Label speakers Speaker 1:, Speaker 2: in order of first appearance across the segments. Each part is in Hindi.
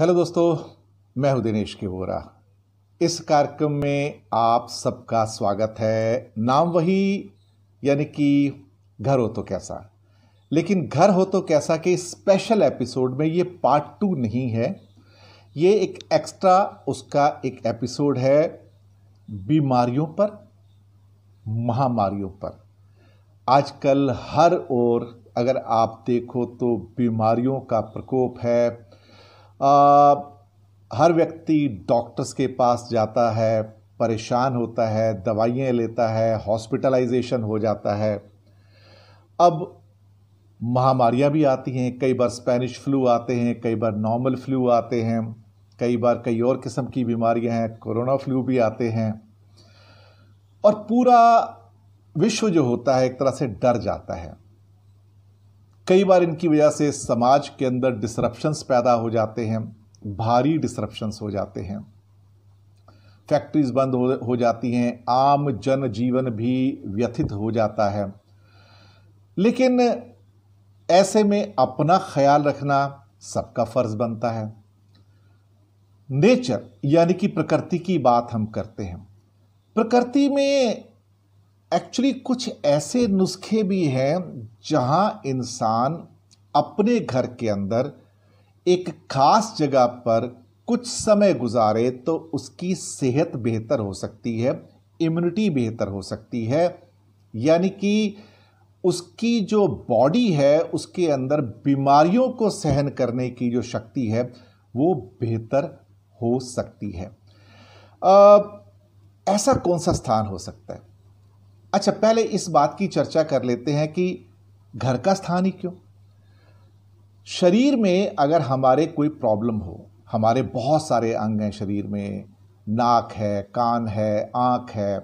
Speaker 1: हेलो दोस्तों, मैं हूं दिनेश के वोरा। इस कार्यक्रम में आप सबका स्वागत है। नाम वही, यानी कि घर हो तो कैसा, लेकिन घर हो तो कैसा के स्पेशल एपिसोड में ये पार्ट 2 नहीं है। ये एक एक्स्ट्रा उसका एक एपिसोड है बीमारियों पर, महामारियों पर। आजकल हर ओर अगर आप देखो तो बीमारियों का प्रकोप है। हर व्यक्ति डॉक्टर्स के पास जाता है, परेशान होता है, दवाइयाँ लेता है, हॉस्पिटलाइजेशन हो जाता है। अब महामारियाँ भी आती हैं, कई बार स्पेनिश फ्लू आते हैं, कई बार नॉर्मल फ्लू आते हैं, कई बार कई और किस्म की बीमारियाँ हैं, कोरोना फ्लू भी आते हैं। और पूरा विश्व जो होता है एक तरह से डर जाता है। कई बार इनकी वजह से समाज के अंदर डिसरप्शंस पैदा हो जाते हैं, भारी डिसरप्शंस हो जाते हैं, फैक्ट्रीज बंद हो जाती हैं, आम जनजीवन भी व्यथित हो जाता है। लेकिन ऐसे में अपना ख्याल रखना सबका फर्ज बनता है। नेचर यानी कि प्रकृति की बात हम करते हैं। प्रकृति में एक्चुअली कुछ ऐसे नुस्खे भी हैं जहां इंसान अपने घर के अंदर एक खास जगह पर कुछ समय गुजारे तो उसकी सेहत बेहतर हो सकती है, इम्यूनिटी बेहतर हो सकती है, यानी कि उसकी जो बॉडी है उसके अंदर बीमारियों को सहन करने की जो शक्ति है वो बेहतर हो सकती है। ऐसा कौन सा स्थान हो सकता है? अच्छा, पहले इस बात की चर्चा कर लेते हैं कि घर का स्थान ही क्यों। शरीर में अगर हमारे कोई प्रॉब्लम हो, हमारे बहुत सारे अंग हैं शरीर में, नाक है, कान है, आँख है,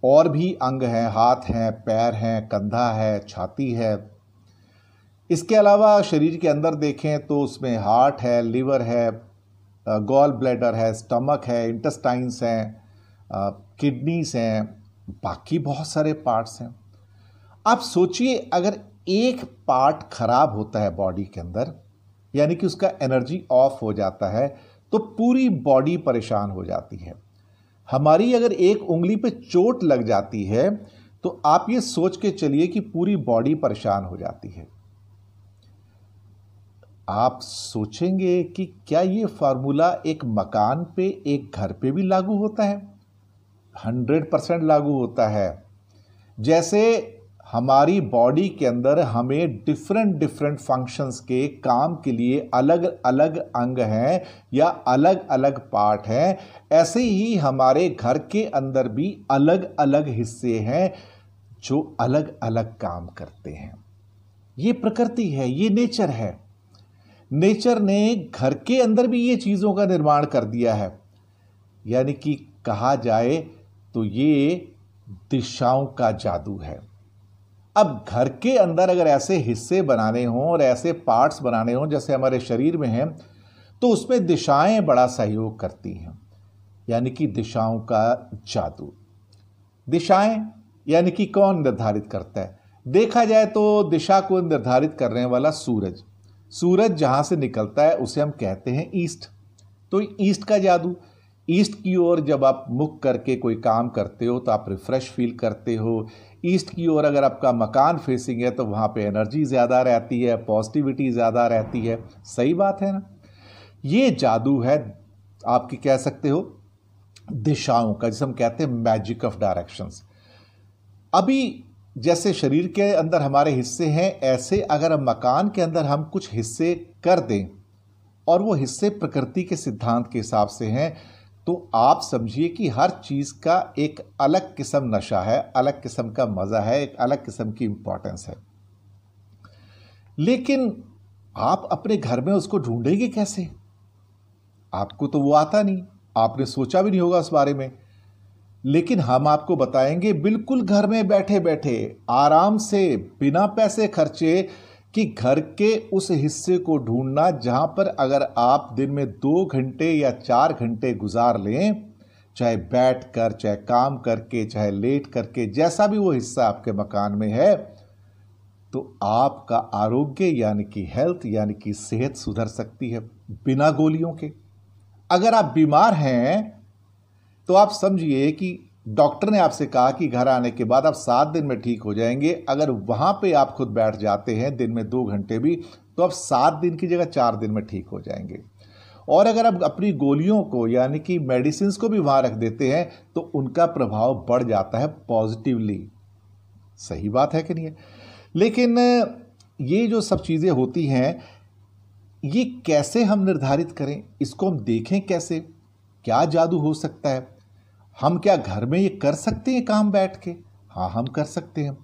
Speaker 1: और भी अंग हैं, हाथ हैं, पैर हैं, कंधा है, छाती है। इसके अलावा शरीर के अंदर देखें तो उसमें हार्ट है, लिवर है, गॉल ब्लैडर है, स्टमक है, इंटेस्टाइन्स हैं, किडनीज हैं, बाकी बहुत सारे पार्ट्स हैं। आप सोचिए, अगर एक पार्ट खराब होता है बॉडी के अंदर, यानी कि उसका एनर्जी ऑफ हो जाता है, तो पूरी बॉडी परेशान हो जाती है। हमारी अगर एक उंगली पे चोट लग जाती है तो आप ये सोच के चलिए कि पूरी बॉडी परेशान हो जाती है। आप सोचेंगे कि क्या ये फार्मूला एक मकान पे, एक घर पे भी लागू होता है? 100% लागू होता है। जैसे हमारी बॉडी के अंदर हमें डिफरेंट फंक्शंस के काम के लिए अलग अलग अंग हैं या अलग अलग पार्ट हैं, ऐसे ही हमारे घर के अंदर भी अलग अलग हिस्से हैं जो अलग अलग काम करते हैं। ये प्रकृति है, ये नेचर है। नेचर ने घर के अंदर भी ये चीज़ों का निर्माण कर दिया है। यानी कि कहा जाए तो ये दिशाओं का जादू है। अब घर के अंदर अगर ऐसे हिस्से बनाने हों और ऐसे पार्ट्स बनाने हों जैसे हमारे शरीर में हैं, तो उसमें दिशाएं बड़ा सहयोग करती हैं, यानी कि दिशाओं का जादू। दिशाएं यानी कि कौन निर्धारित करता है? देखा जाए तो दिशा को निर्धारित करने वाला सूरज। सूरज जहां से निकलता है उसे हम कहते हैं ईस्ट। तो ईस्ट का जादू, ईस्ट की ओर जब आप मुख करके कोई काम करते हो तो आप रिफ्रेश फील करते हो। ईस्ट की ओर अगर आपका मकान फेसिंग है तो वहाँ पे एनर्जी ज़्यादा रहती है, पॉजिटिविटी ज़्यादा रहती है। सही बात है ना? ये जादू है, आपकी कह सकते हो दिशाओं का, जिसे हम कहते हैं मैजिक ऑफ डायरेक्शंस। अभी जैसे शरीर के अंदर हमारे हिस्से हैं, ऐसे अगर मकान के अंदर हम कुछ हिस्से कर दें और वो हिस्से प्रकृति के सिद्धांत के हिसाब से हैं, तो आप समझिए कि हर चीज़ का एक अलग किस्म नशा है, अलग किस्म का मज़ा है, एक अलग किस्म की इंपॉर्टेंस है। लेकिन आप अपने घर में उसको ढूंढेंगे कैसे? आपको तो वो आता नहीं, आपने सोचा भी नहीं होगा उस बारे में। लेकिन हम आपको बताएंगे बिल्कुल घर में बैठे बैठे, आराम से, बिना पैसे खर्चे, कि घर के उस हिस्से को ढूंढना जहां पर अगर आप दिन में 2 घंटे या 4 घंटे गुजार लें, चाहे बैठ कर, चाहे काम करके, चाहे लेट करके, जैसा भी वो हिस्सा आपके मकान में है, तो आपका आरोग्य यानी कि हेल्थ यानी कि सेहत सुधर सकती है बिना गोलियों के। अगर आप बीमार हैं तो आप समझिए कि डॉक्टर ने आपसे कहा कि घर आने के बाद आप 7 दिन में ठीक हो जाएंगे। अगर वहां पे आप खुद बैठ जाते हैं दिन में 2 घंटे भी, तो आप 7 दिन की जगह 4 दिन में ठीक हो जाएंगे। और अगर आप अपनी गोलियों को यानी कि मेडिसिन को भी वहां रख देते हैं तो उनका प्रभाव बढ़ जाता है पॉजिटिवली। सही बात है कि नहीं है? लेकिन ये जो सब चीज़ें होती हैं, ये कैसे हम निर्धारित करें, इसको हम देखें कैसे, क्या जादू हो सकता है? हम क्या घर में ये कर सकते हैं काम बैठ के? हाँ, हम कर सकते हैं।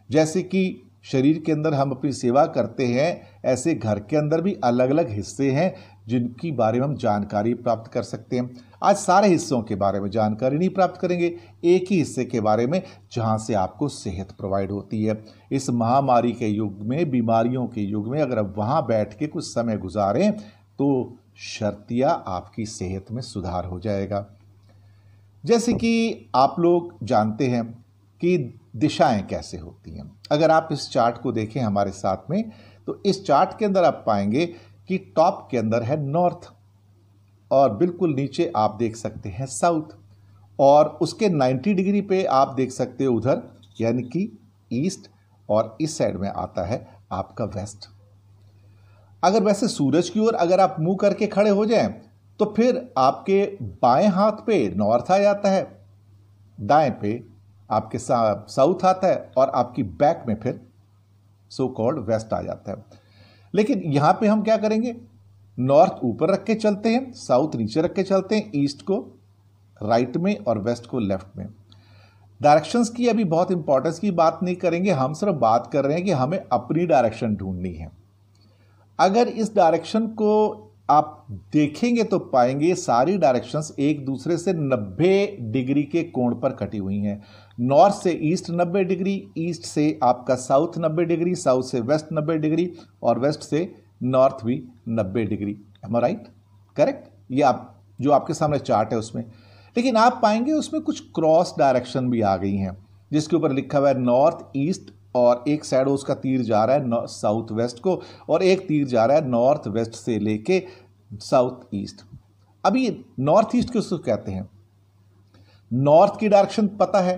Speaker 1: जैसे कि शरीर के अंदर हम अपनी सेवा करते हैं, ऐसे घर के अंदर भी अलग अलग हिस्से हैं जिनकी बारे में हम जानकारी प्राप्त कर सकते हैं। आज सारे हिस्सों के बारे में जानकारी नहीं प्राप्त करेंगे, एक ही हिस्से के बारे में जहां से आपको सेहत प्रोवाइड होती है। इस महामारी के युग में, बीमारियों के युग में अगर आप वहां बैठ के कुछ समय गुजारें तो शर्तिया आपकी सेहत में सुधार हो जाएगा। जैसे कि आप लोग जानते हैं कि दिशाएं कैसे होती हैं। अगर आप इस चार्ट को देखें हमारे साथ में, तो इस चार्ट के अंदर आप पाएंगे कि टॉप के अंदर है नॉर्थ और बिल्कुल नीचे आप देख सकते हैं साउथ, और उसके 90 डिग्री पे आप देख सकते हो उधर यानी कि ईस्ट, और इस साइड में आता है आपका वेस्ट। अगर वैसे सूरज की ओर अगर आप मुंह करके खड़े हो जाएं तो फिर आपके बाएं हाथ पे नॉर्थ आ जाता है, दाएं पे आपके साउथ आता है, और आपकी बैक में फिर सो कॉल्ड वेस्ट आ जाता है। लेकिन यहां पे हम क्या करेंगे, नॉर्थ ऊपर रख के चलते हैं, साउथ नीचे रख के चलते हैं, ईस्ट को राइट में और वेस्ट को लेफ्ट में। डायरेक्शंस की अभी बहुत इंपॉर्टेंस की बात नहीं करेंगे, हम सिर्फ बात कर रहे हैं कि हमें अपनी डायरेक्शन ढूंढनी है। अगर इस डायरेक्शन को आप देखेंगे तो पाएंगे सारी डायरेक्शंस एक दूसरे से 90 डिग्री के कोण पर कटी हुई हैं। नॉर्थ से ईस्ट 90 डिग्री, ईस्ट से आपका साउथ 90 डिग्री, साउथ से वेस्ट 90 डिग्री, और वेस्ट से नॉर्थ भी 90 डिग्री। एम आई राइट? करेक्ट? ये आप जो आपके सामने चार्ट है उसमें, लेकिन आप पाएंगे उसमें कुछ क्रॉस डायरेक्शन भी आ गई हैं, जिसके ऊपर लिखा हुआ है नॉर्थ ईस्ट, और एक साइड उसका तीर जा रहा है साउथ वेस्ट को, और एक तीर जा रहा है नॉर्थ वेस्ट से लेके साउथ ईस्ट। अभी नॉर्थ ईस्ट किसको कहते हैं? नॉर्थ की डायरेक्शन पता है,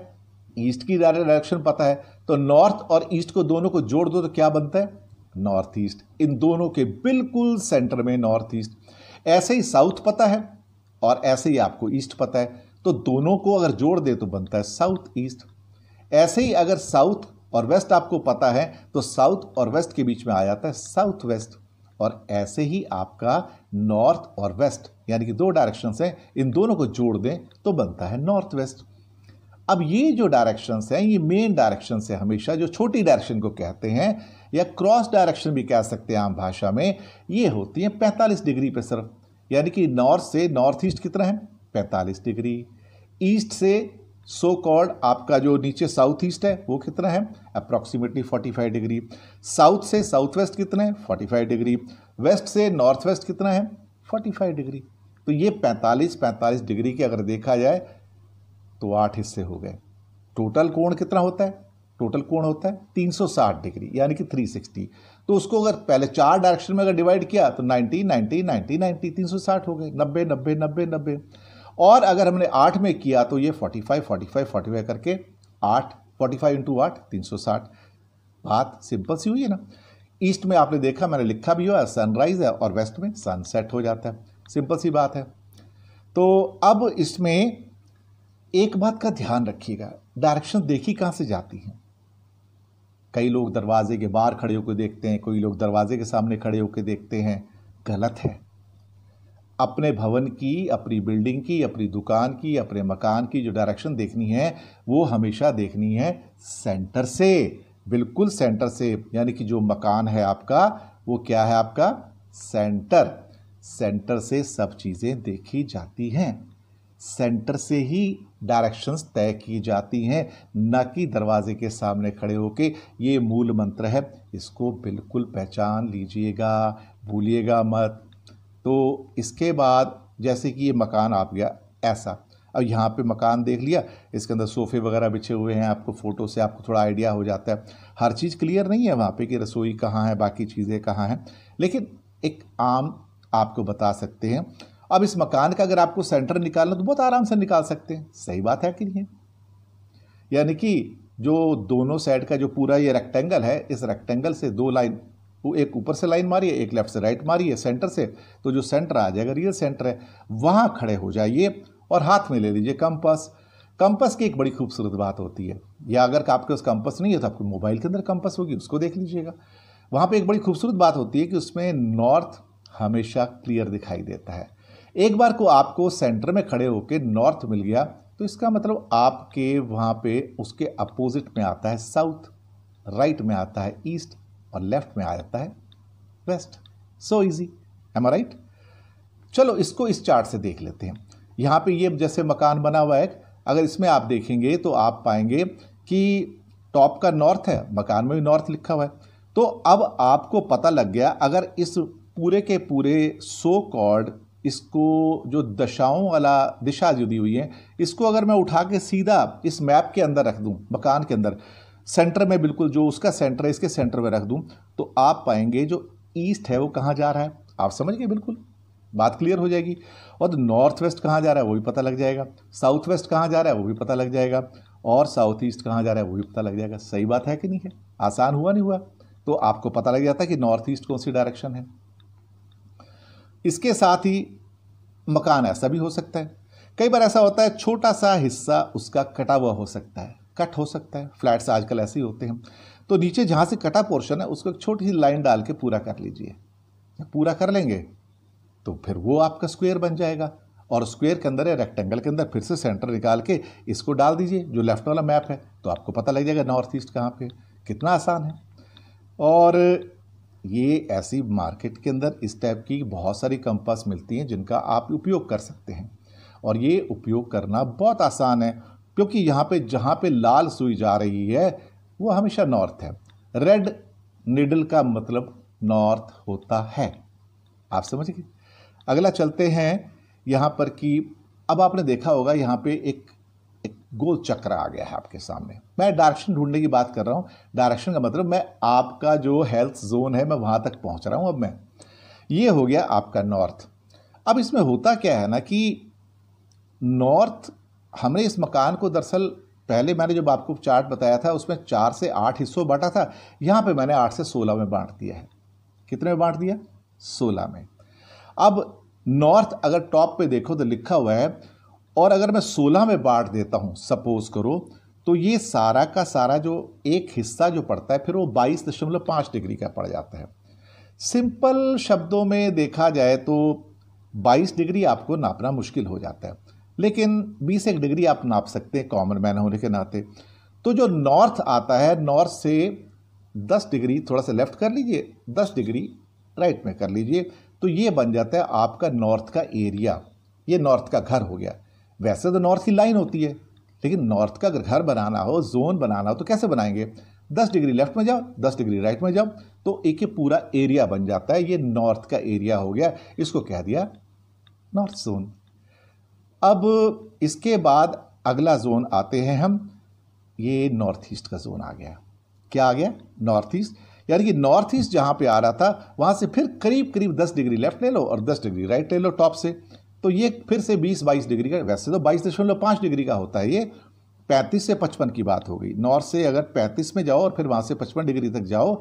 Speaker 1: ईस्ट की डायरेक्शन पता है, तो नॉर्थ और ईस्ट को दोनों को जोड़ दो तो क्या बनता है? North east. इन दोनों के बिल्कुल सेंटर में नॉर्थ ईस्ट। ऐसे ही साउथ पता है और ऐसे ही आपको ईस्ट पता है, तो दोनों को अगर जोड़ दे तो बनता है साउथ ईस्ट। ऐसे ही अगर साउथ और वेस्ट आपको पता है तो साउथ और वेस्ट के बीच में आ जाता है साउथ वेस्ट, और ऐसे ही आपका नॉर्थ और वेस्ट यानी कि 2 डायरेक्शंस हैं, इन दोनों को जोड़ दें तो बनता है नॉर्थ वेस्ट। अब ये जो डायरेक्शंस हैं ये मेन डायरेक्शंस है हमेशा, जो छोटी डायरेक्शन को कहते हैं या क्रॉस डायरेक्शन भी कह सकते हैं आम भाषा में, ये होती हैं 45 डिग्री पे सिर्फ। यानी कि नॉर्थ से नॉर्थ ईस्ट कितना है? 45 डिग्री। ईस्ट से सो कॉल्ड आपका जो नीचे साउथ ईस्ट है वो कितना है? Approximately 45 degree. साउथ से साउथ वेस्ट कितना है? 45 डिग्री। वेस्ट से नॉर्थ वेस्ट कितना है? 45 डिग्री। तो ये 45 डिग्री के अगर देखा जाए तो 8 हिस्से हो गए। टोटल कोण कितना होता है? टोटल कोण होता है 360 डिग्री यानी कि 360। तो उसको अगर पहले 4 डायरेक्शन में अगर डिवाइड किया तो 90 90 90 90 360 हो गए, 90 90 90 90। और अगर हमने 8 में किया तो ये 45 45 45 करके 8 45 इंटू 8 360। बात सिंपल सी हुई है ना। ईस्ट में आपने देखा, मैंने लिखा भी हुआ सनराइज है, और वेस्ट में सनसेट हो जाता है। सिंपल सी बात है। तो अब इसमें एक बात का ध्यान रखिएगा, डायरेक्शन देखी कहां से जाती हैं। कई लोग दरवाजे के बाहर खड़े होकर देखते हैं, कोई लोग दरवाजे के सामने खड़े होकर देखते हैं। गलत है। अपने भवन की, अपनी बिल्डिंग की, अपनी दुकान की, अपने मकान की जो डायरेक्शन देखनी है वो हमेशा देखनी है सेंटर से, बिल्कुल सेंटर से। यानी कि जो मकान है आपका वो क्या है? आपका सेंटर। सेंटर से सब चीज़ें देखी जाती हैं, सेंटर से ही डायरेक्शंस तय की जाती हैं, न कि दरवाजे के सामने खड़े होके। ये मूल मंत्र है, इसको बिल्कुल पहचान लीजिएगा, भूलिएगा मत। तो इसके बाद जैसे कि ये मकान आ गया ऐसा, अब यहाँ पे मकान देख लिया, इसके अंदर सोफ़े वगैरह बिछे हुए हैं, आपको फ़ोटो से आपको थोड़ा आइडिया हो जाता है। हर चीज़ क्लियर नहीं है वहाँ पे कि रसोई कहाँ है, बाकी चीज़ें कहाँ हैं, लेकिन एक आम आपको बता सकते हैं। अब इस मकान का अगर आपको सेंटर निकालना तो बहुत आराम से निकाल सकते हैं। सही बात है कि नहीं है? यानी कि जो दोनों साइड का जो पूरा ये रेक्टेंगल है, इस रेक्टेंगल से दो लाइन, वो एक ऊपर से लाइन मारिए, एक लेफ्ट से राइट मारिए सेंटर से, तो जो सेंटर आ जाएगा, रियल सेंटर है, वहां खड़े हो जाइए और हाथ में ले लीजिए कंपास। कंपास की एक बड़ी खूबसूरत बात होती है, या अगर आपके पास कंपास नहीं है तो आपके मोबाइल के अंदर कंपास होगी, उसको देख लीजिएगा। वहां पे एक बड़ी खूबसूरत बात होती है कि उसमें नॉर्थ हमेशा क्लियर दिखाई देता है। एक बार को आपको सेंटर में खड़े होकर नॉर्थ मिल गया तो इसका मतलब आपके वहां पे उसके अपोजिट में आता है साउथ, राइट में आता है ईस्ट और लेफ्ट में आ जाता है वेस्ट। सो इजी, एम आई राइट? चलो इसको इस चार्ट से देख लेते हैं। यहां पे ये जैसे मकान बना हुआ है, अगर इसमें आप देखेंगे तो आप पाएंगे कि टॉप का नॉर्थ है, मकान में भी नॉर्थ लिखा हुआ है। तो अब आपको पता लग गया, अगर इस पूरे के पूरे सो कॉल्ड इसको जो दशाओं वाला दिशा जो दी हुई है, इसको अगर मैं उठा के सीधा इस मैप के अंदर रख दूं, मकान के अंदर सेंटर में, बिल्कुल जो उसका सेंटर है इसके सेंटर में रख दूं, तो आप पाएंगे जो ईस्ट है वो कहाँ जा रहा है। आप समझ गए, बिल्कुल बात क्लियर हो जाएगी। और नॉर्थ वेस्ट कहाँ जा रहा है वो भी पता लग जाएगा, साउथ वेस्ट कहाँ जा रहा है वो भी पता लग जाएगा, और साउथ ईस्ट कहाँ जा रहा है वो भी पता लग जाएगा। सही बात है कि नहीं है? आसान हुआ नहीं हुआ? तो आपको पता लग जाता है कि नॉर्थ ईस्ट कौन सी डायरेक्शन है। इसके साथ ही मकान ऐसा भी हो सकता है, कई बार ऐसा होता है छोटा सा हिस्सा उसका कटा हुआ हो सकता है, कट हो सकता है, फ्लैट्स आजकल ऐसे ही होते हैं। तो नीचे जहाँ से कटा पोर्शन है उसको एक छोटी सी लाइन डाल के पूरा कर लीजिए। पूरा कर लेंगे तो फिर वो आपका स्क्वायर बन जाएगा, और स्क्वायर के अंदर या रेक्टेंगल के अंदर फिर से सेंटर निकाल के इसको डाल दीजिए जो लेफ्ट वाला मैप है, तो आपको पता लग जाएगा नॉर्थ ईस्ट कहाँ पे। कितना आसान है। और ये ऐसी मार्केट के अंदर इस टाइप की बहुत सारी कंपास मिलती हैं जिनका आप उपयोग कर सकते हैं, और ये उपयोग करना बहुत आसान है, क्योंकि यहाँ पे जहाँ पे लाल सुई जा रही है वो हमेशा नॉर्थ है। रेड निडल का मतलब नॉर्थ होता है। आप समझ गए? अगला चलते हैं यहाँ पर कि अब आपने देखा होगा यहाँ पे एक गोल चक्र आ गया है आपके सामने। मैं डायरेक्शन ढूंढने की बात कर रहा हूँ। डायरेक्शन का मतलब मैं आपका जो हेल्थ जोन है मैं वहाँ तक पहुँच रहा हूँ। अब मैं ये हो गया आपका नॉर्थ। अब इसमें होता क्या है ना कि नॉर्थ, हमने इस मकान को दरअसल पहले मैंने जब आपको चार्ट बताया था उसमें 4 से 8 हिस्सों बांटा था, यहाँ पे मैंने 8 से 16 में बांट दिया है। कितने में बांट दिया? 16 में। अब नॉर्थ अगर टॉप पे देखो तो लिखा हुआ है, और अगर मैं 16 में बांट देता हूं सपोज करो, तो ये सारा का सारा जो एक हिस्सा जो पड़ता है फिर वो 22.5 डिग्री का पड़ जाता है। सिंपल शब्दों में देखा जाए तो 22 डिग्री आपको नापना मुश्किल हो जाता है, लेकिन 21 डिग्री आप नाप सकते हैं कॉमन मैन होने के नाते। तो जो नॉर्थ आता है, नॉर्थ से 10 डिग्री थोड़ा सा लेफ्ट कर लीजिए, 10 डिग्री राइट में कर लीजिए, तो ये बन जाता है आपका नॉर्थ का एरिया। ये नॉर्थ का घर हो गया। वैसे तो नॉर्थ की लाइन होती है, लेकिन नॉर्थ का अगर घर बनाना हो, जोन बनाना हो, तो कैसे बनाएंगे? 10 डिग्री लेफ्ट में जाओ, 10 डिग्री राइट में जाओ, तो एक पूरा एरिया बन जाता है। ये नॉर्थ का एरिया हो गया, इसको कह दिया नॉर्थ जोन। अब इसके बाद अगला जोन आते हैं हम, ये नॉर्थ ईस्ट का जोन आ गया। क्या आ गया? North east. यानी कि नॉर्थ ईस्ट जहां पे आ रहा था वहां से फिर करीब करीब 10 डिग्री लेफ्ट ले लो और 10 डिग्री राइट ले लो टॉप से, तो ये फिर से 20-22 डिग्री का, वैसे तो 22.5 डिग्री का होता है, ये 35 से 55 की बात हो गई। नॉर्थ से अगर 35 में जाओ और फिर वहां से 55 डिग्री तक जाओ,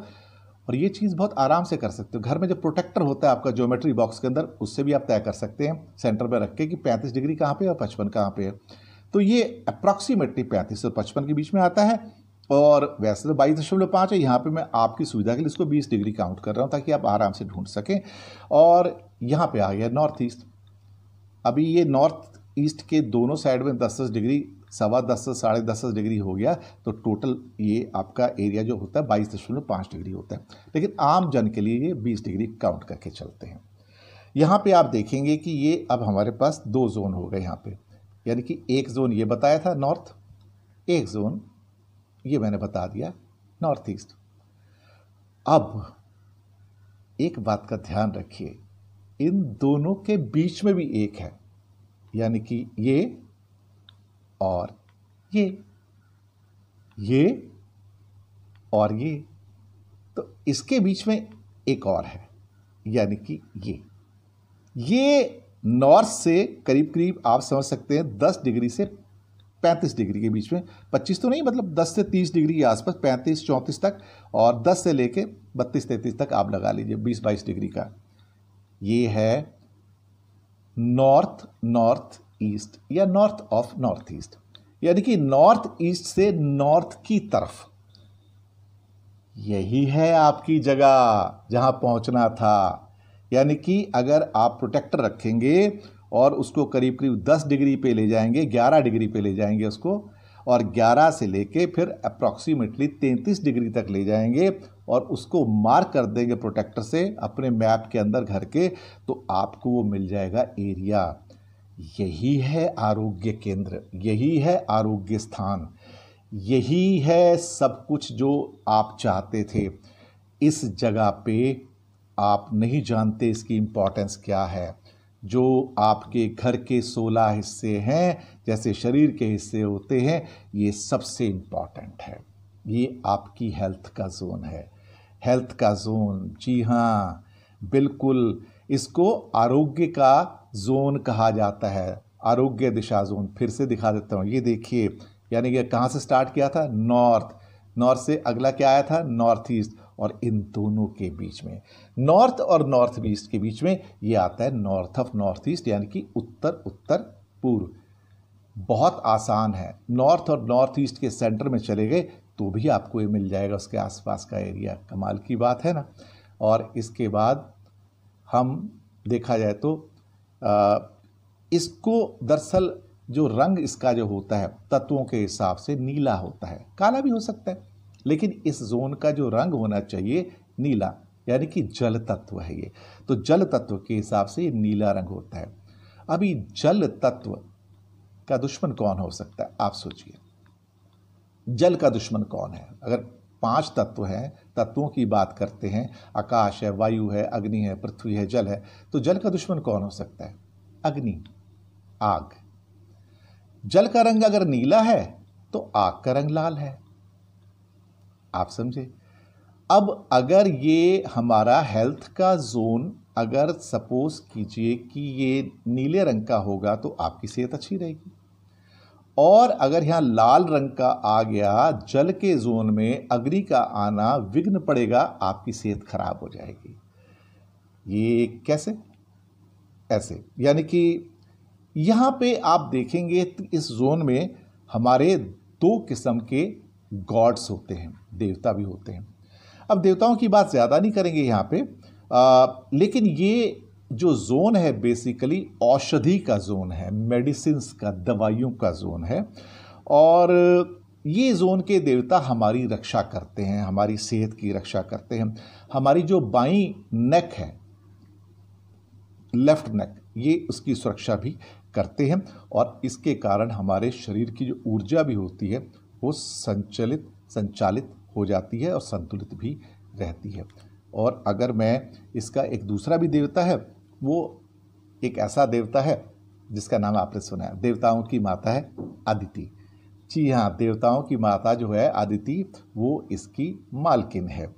Speaker 1: और ये चीज़ बहुत आराम से कर सकते हो। घर में जो प्रोटेक्टर होता है आपका ज्योमेट्री बॉक्स के अंदर, उससे भी आप तय कर सकते हैं सेंटर में रख के कि 35 डिग्री कहाँ पे और 55 कहाँ पे है। तो ये अप्रॉक्सीमेटली 35 से 55 के बीच में आता है, और वैसे तो 22.5 है। यहाँ पे मैं आपकी सुविधा के लिए इसको 20 डिग्री काउंट कर रहा हूँ ताकि आप आराम से ढूंढ सकें। और यहाँ पे आ गया नॉर्थ ईस्ट। अभी ये नॉर्थ ईस्ट के दोनों साइड में 10-10 डिग्री, 10.25 से 10.5 डिग्री हो गया, तो टोटल ये आपका एरिया जो होता है 22.5 डिग्री होता है। लेकिन आम जन के लिए ये 20 डिग्री काउंट करके चलते हैं। यहाँ पे आप देखेंगे कि ये अब हमारे पास 2 जोन हो गए यहाँ पे, यानी कि एक जोन ये बताया था नॉर्थ, एक जोन ये मैंने बता दिया नॉर्थ ईस्ट। अब एक बात का ध्यान रखिए, इन दोनों के बीच में भी एक है, यानी कि ये और ये और ये। तो इसके बीच में एक और है, यानी कि ये नॉर्थ से करीब करीब आप समझ सकते हैं 10 डिग्री से 35 डिग्री के बीच में, 25 तो नहीं, मतलब 10 से 30 डिग्री के आसपास, 35-34 तक, और 10 से लेके 32-33 तक आप लगा लीजिए, 20-22 डिग्री का। ये है नॉर्थ ईस्ट या नॉर्थ ऑफ नॉर्थ ईस्ट, यानी कि नॉर्थ ईस्ट से नॉर्थ की तरफ। यही है आपकी जगह जहां पहुंचना था। यानी कि अगर आप प्रोटेक्टर रखेंगे और उसको करीब करीब 10 डिग्री पे ले जाएंगे, 11 डिग्री पे ले जाएंगे उसको, और 11 से लेके फिर अप्रॉक्सीमेटली 33 डिग्री तक ले जाएंगे और उसको मार्क कर देंगे प्रोटेक्टर से अपने मैप के अंदर घर के, तो आपको वो मिल जाएगा एरिया। यही है आरोग्य केंद्र, यही है आरोग्य स्थान, यही है सब कुछ जो आप चाहते थे। इस जगह पे आप नहीं जानते इसकी इम्पोर्टेंस क्या है। जो आपके घर के 16 हिस्से हैं, जैसे शरीर के हिस्से होते हैं, ये सबसे इम्पॉर्टेंट है। ये आपकी हेल्थ का जोन है, हेल्थ का जोन। जी हाँ, बिल्कुल, इसको आरोग्य का जोन कहा जाता है, आरोग्य दिशा जोन। फिर से दिखा देता हूँ, ये देखिए, यानी कि कहाँ से स्टार्ट किया था, नॉर्थ से अगला क्या आया था, नॉर्थ ईस्ट, और इन दोनों के बीच में, नॉर्थ और नॉर्थ ईस्ट के बीच में ये आता है नॉर्थ ऑफ नॉर्थ ईस्ट, यानी कि उत्तर उत्तर पूर्व। बहुत आसान है, नॉर्थ और नॉर्थ ईस्ट के सेंटर में चले गए तो भी आपको ये मिल जाएगा उसके आसपास का एरिया। कमाल की बात है ना। और इसके बाद हम देखा जाए तो इसको दरअसल जो रंग इसका जो होता है तत्वों के हिसाब से नीला होता है, काला भी हो सकता है, लेकिन इस जोन का जो रंग होना चाहिए नीला, यानी कि जल तत्व है ये। तो जल तत्व के हिसाब से ये नीला रंग होता है। अभी जल तत्व का दुश्मन कौन हो सकता है, आप सोचिए। जल का दुश्मन कौन है? अगर 5 तत्व हैं, तत्वों की बात करते हैं, आकाश है, वायु है, अग्नि है, पृथ्वी है, जल है, तो जल का दुश्मन कौन हो सकता है? अग्नि, आग। जल का रंग अगर नीला है तो आग का रंग लाल है, आप समझे। अब अगर ये हमारा हेल्थ का जोन अगर सपोज कीजिए कि ये नीले रंग का होगा तो आपकी सेहत अच्छी रहेगी, और अगर यहाँ लाल रंग का आ गया, जल के जोन में अग्नि का आना विघ्न पड़ेगा, आपकी सेहत खराब हो जाएगी। ये कैसे? ऐसे, यानी कि यहाँ पे आप देखेंगे इस जोन में हमारे 2 किस्म के गॉड्स होते हैं, देवता भी होते हैं। अब देवताओं की बात ज़्यादा नहीं करेंगे यहाँ पे, लेकिन ये जो जोन है बेसिकली औषधि का जोन है, मेडिसिन्स का, दवाइयों का जोन है, और ये जोन के देवता हमारी रक्षा करते हैं, हमारी सेहत की रक्षा करते हैं। हमारी जो बाईं नेक है, लेफ्ट नेक, ये उसकी सुरक्षा भी करते हैं, और इसके कारण हमारे शरीर की जो ऊर्जा भी होती है वो संचालित हो जाती है और संतुलित भी रहती है। और अगर मैं इसका एक दूसरा भी देवता है, वो एक ऐसा देवता है जिसका नाम आपने सुना है, देवताओं की माता है अदिति। जी हाँ, देवताओं की माता जो है अदिति, वो इसकी मालकिन है,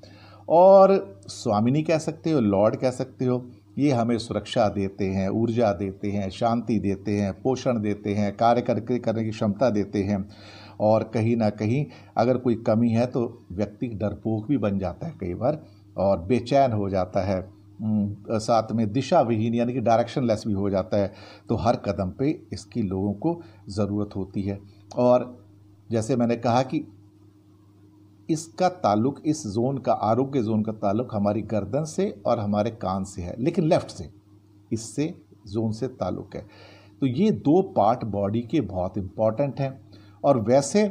Speaker 1: और स्वामिनी कह सकते हो, लॉर्ड कह सकते हो। ये हमें सुरक्षा देते हैं, ऊर्जा देते हैं, शांति देते हैं, पोषण देते हैं, कार्य करने की क्षमता देते हैं। और कहीं ना कहीं अगर कोई कमी है तो व्यक्ति डरपोक भी बन जाता है कई बार, और बेचैन हो जाता है, साथ में दिशा विहीन यानी कि डायरेक्शन लेस भी हो जाता है। तो हर कदम पे इसकी लोगों को ज़रूरत होती है। और जैसे मैंने कहा कि इसका ताल्लुक, इस जोन का, आरोग्य जोन का ताल्लुक हमारी गर्दन से और हमारे कान से है, लेकिन लेफ्ट से, इससे जोन से ताल्लुक है। तो ये 2 पार्ट बॉडी के बहुत इम्पॉर्टेंट हैं, और वैसे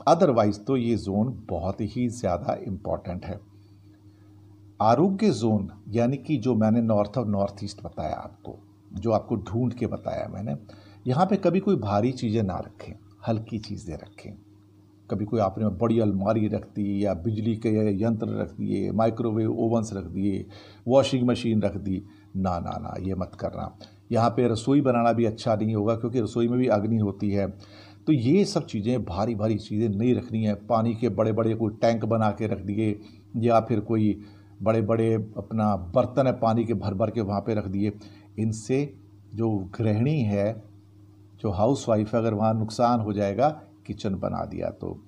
Speaker 1: अदरवाइज तो ये जोन बहुत ही ज़्यादा इम्पॉर्टेंट है। आरोग्य जोन यानी कि जो मैंने नॉर्थ और नॉर्थ ईस्ट बताया आपको, जो आपको ढूंढ के बताया मैंने, यहाँ पे कभी कोई भारी चीज़ें ना रखें, हल्की चीज़ें रखें। कभी कोई आपने बड़ी अलमारी रख दी, या बिजली के यंत्र रख दिए, माइक्रोवेव ओवन्स रख दिए, वॉशिंग मशीन रख दी, ना ना ना, ये मत करना। यहाँ पे रसोई बनाना भी अच्छा नहीं होगा, क्योंकि रसोई में भी अग्नि होती है। तो ये सब चीज़ें भारी भारी चीज़ें नहीं रखनी है। पानी के बड़े बड़े कोई टैंक बना के रख दिए, या फिर कोई बड़े बड़े अपना बर्तन है पानी के भर भर के वहाँ पे रख दिए। इनसे जो गृहिणी है, जो हाउस वाइफ है, अगर वहाँ नुकसान हो जाएगा, किचन बना दिया तो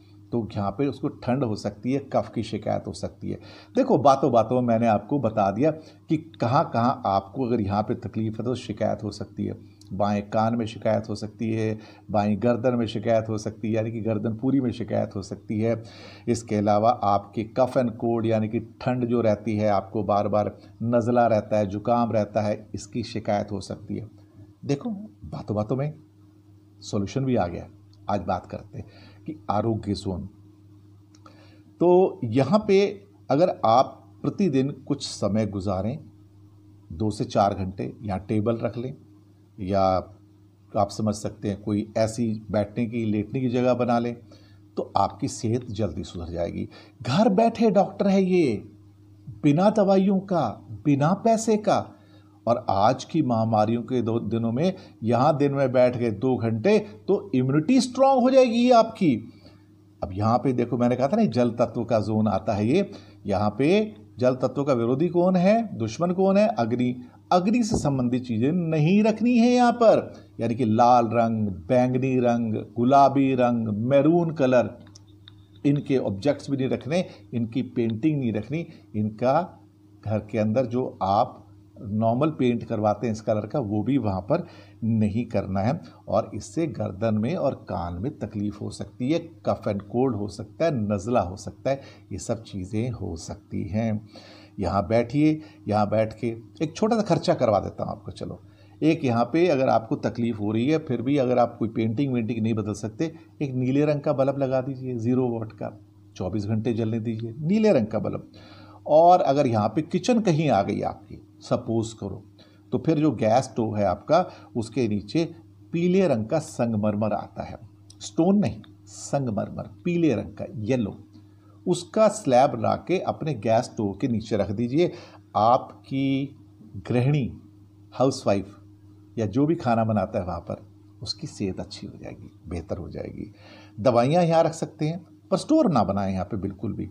Speaker 1: यहाँ पे उसको ठंड हो सकती है, कफ की शिकायत हो सकती है। देखो, बातों बातों में मैंने आपको बता दिया कि कहाँ कहाँ आपको अगर यहाँ पे तकलीफ है तो शिकायत हो सकती है। बाएं कान में शिकायत हो सकती है, बाएं गर्दन में शिकायत हो सकती है, यानी कि गर्दन पूरी में शिकायत हो सकती है। इसके अलावा आपके कफ एंड कोल्ड, यानी कि ठंड जो रहती है, आपको बार बार नज़ला रहता है, जुकाम रहता है, इसकी शिकायत हो सकती है। देखो, बातों बातों में सॉल्यूशन भी आ गया। आज बात करते हैं कि आरोग्य जोन। तो यहाँ पे अगर आप प्रतिदिन कुछ समय गुजारें, 2 से 4 घंटे, यहाँ टेबल रख लें, या आप समझ सकते हैं कोई ऐसी बैठने की लेटने की जगह बना लें, तो आपकी सेहत जल्दी सुधर जाएगी। घर बैठे डॉक्टर है ये, बिना दवाइयों का, बिना पैसे का। और आज की महामारियों के दिनों में यहाँ दिन में बैठ गए 2 घंटे तो इम्यूनिटी स्ट्रांग हो जाएगी आपकी। अब यहाँ पे देखो, मैंने कहा था ना, जल तत्व का जोन आता है ये। यहाँ पे जल तत्व का विरोधी कौन है, दुश्मन कौन है? अग्नि। अग्नि से संबंधित चीजें नहीं रखनी है यहाँ पर, यानी कि लाल रंग, बैंगनी रंग, गुलाबी रंग, मैरून कलर, इनके ऑब्जेक्ट्स भी नहीं रखने, इनकी पेंटिंग नहीं रखनी। इनका घर के अंदर जो आप नॉर्मल पेंट करवाते हैं इस कलर का, वो भी वहाँ पर नहीं करना है। और इससे गर्दन में और कान में तकलीफ हो सकती है, कफ एंड कोल्ड हो सकता है, नज़ला हो सकता है, ये सब चीज़ें हो सकती हैं। यहाँ बैठिए, यहाँ बैठ के एक छोटा सा खर्चा करवा देता हूँ आपको। चलो, एक यहाँ पे अगर आपको तकलीफ हो रही है, फिर भी अगर आप कोई पेंटिंग वेंटिंग नहीं बदल सकते, एक नीले रंग का बल्ब लगा दीजिए, 0 वाट का, 24 घंटे जलने दीजिए, नीले रंग का बल्ब। और अगर यहाँ पे किचन कहीं आ गई आपकी, सपोज करो, तो फिर जो गैस स्टोव है आपका, उसके नीचे पीले रंग का संगमरमर आता है, स्टोन नहीं, संगमरमर, पीले रंग का, येलो, उसका स्लैब ला के अपने गैस स्टोव के नीचे रख दीजिए। आपकी गृहिणी, हाउसवाइफ, या जो भी खाना बनाता है वहाँ पर, उसकी सेहत अच्छी हो जाएगी, बेहतर हो जाएगी। दवाइयाँ यहाँ रख सकते हैं, पर स्टोर ना बनाएं यहाँ पे बिल्कुल भी।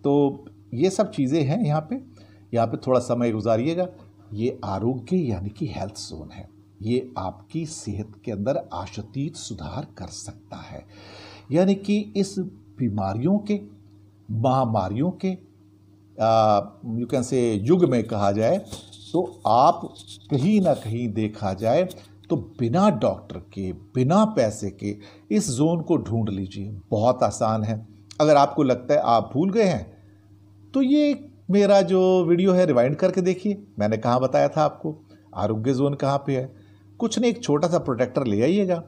Speaker 1: तो ये सब चीज़ें हैं यहाँ पे थोड़ा समय गुजारिएगा। ये आरोग्य यानी कि हेल्थ जोन है, ये आपकी सेहत के अंदर आशातीत सुधार कर सकता है। यानी कि इस बीमारियों के, महामारियों के यू कैन से युग में कहा जाए, तो आप कहीं ना कहीं देखा जाए तो बिना डॉक्टर के, बिना पैसे के इस जोन को ढूंढ लीजिए। बहुत आसान है। अगर आपको लगता है आप भूल गए हैं, तो ये मेरा जो वीडियो है रिवाइंड करके देखिए, मैंने कहाँ बताया था आपको आरोग्य जोन कहाँ पे है। कुछ नहीं, एक छोटा सा प्रोटेक्टर ले आइएगा,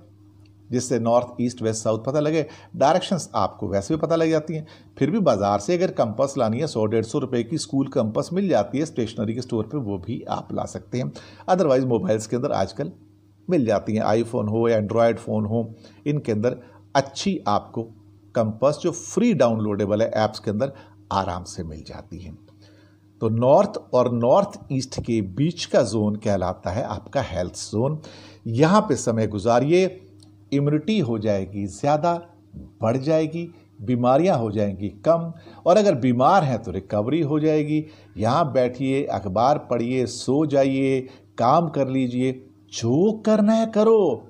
Speaker 1: जिससे नॉर्थ, ईस्ट, वेस्ट, साउथ पता लगे। डायरेक्शंस आपको वैसे भी पता लग जाती हैं। फिर भी बाजार से अगर कंपास लानी है, 100-150 रुपए की स्कूल कंपास मिल जाती है स्टेशनरी के स्टोर पे, वो भी आप ला सकते हैं। अदरवाइज मोबाइल्स के अंदर आजकल मिल जाती हैं, आईफोन हो या एंड्रॉयड फ़ोन हो, इनके अंदर अच्छी आपको कंपास जो फ्री डाउनलोडेबल है ऐप्स के अंदर आराम से मिल जाती है। तो नॉर्थ और नॉर्थ ईस्ट के बीच का जोन कहलाता है आपका हेल्थ जोन। यहाँ पे समय गुजारिए, इम्यूनिटी हो जाएगी ज़्यादा, बढ़ जाएगी, बीमारियां हो जाएंगी कम, और अगर बीमार हैं तो रिकवरी हो जाएगी। यहाँ बैठिए, अखबार पढ़िए, सो जाइए, काम कर लीजिए, जो करना है करो,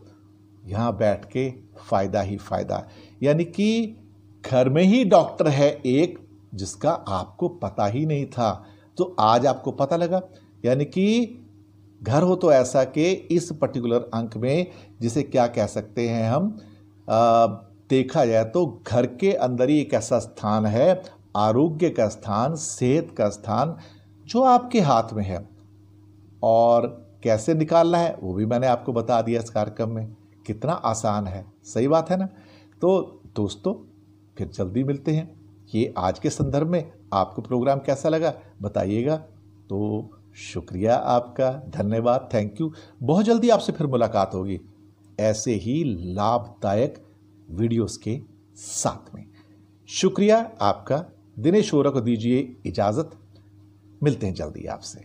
Speaker 1: यहाँ बैठ के फ़ायदा ही फ़ायदा। यानी कि घर में ही डॉक्टर है एक, जिसका आपको पता ही नहीं था, तो आज आपको पता लगा। यानी कि घर हो तो ऐसा कि इस पर्टिकुलर अंक में, जिसे क्या कह सकते हैं हम, देखा जाए तो घर के अंदर ही एक ऐसा स्थान है, आरोग्य का स्थान, सेहत का स्थान, जो आपके हाथ में है। और कैसे निकालना है वो भी मैंने आपको बता दिया इस कार्यक्रम में। कितना आसान है, सही बात है ना। तो दोस्तों, फिर जल्दी मिलते हैं। ये आज के संदर्भ में आपको प्रोग्राम कैसा लगा बताइएगा। तो शुक्रिया आपका, धन्यवाद, थैंक यू। बहुत जल्दी आपसे फिर मुलाकात होगी ऐसे ही लाभदायक वीडियोस के साथ में। शुक्रिया आपका। दिनेश वोरा को दीजिए इजाज़त, मिलते हैं जल्दी आपसे।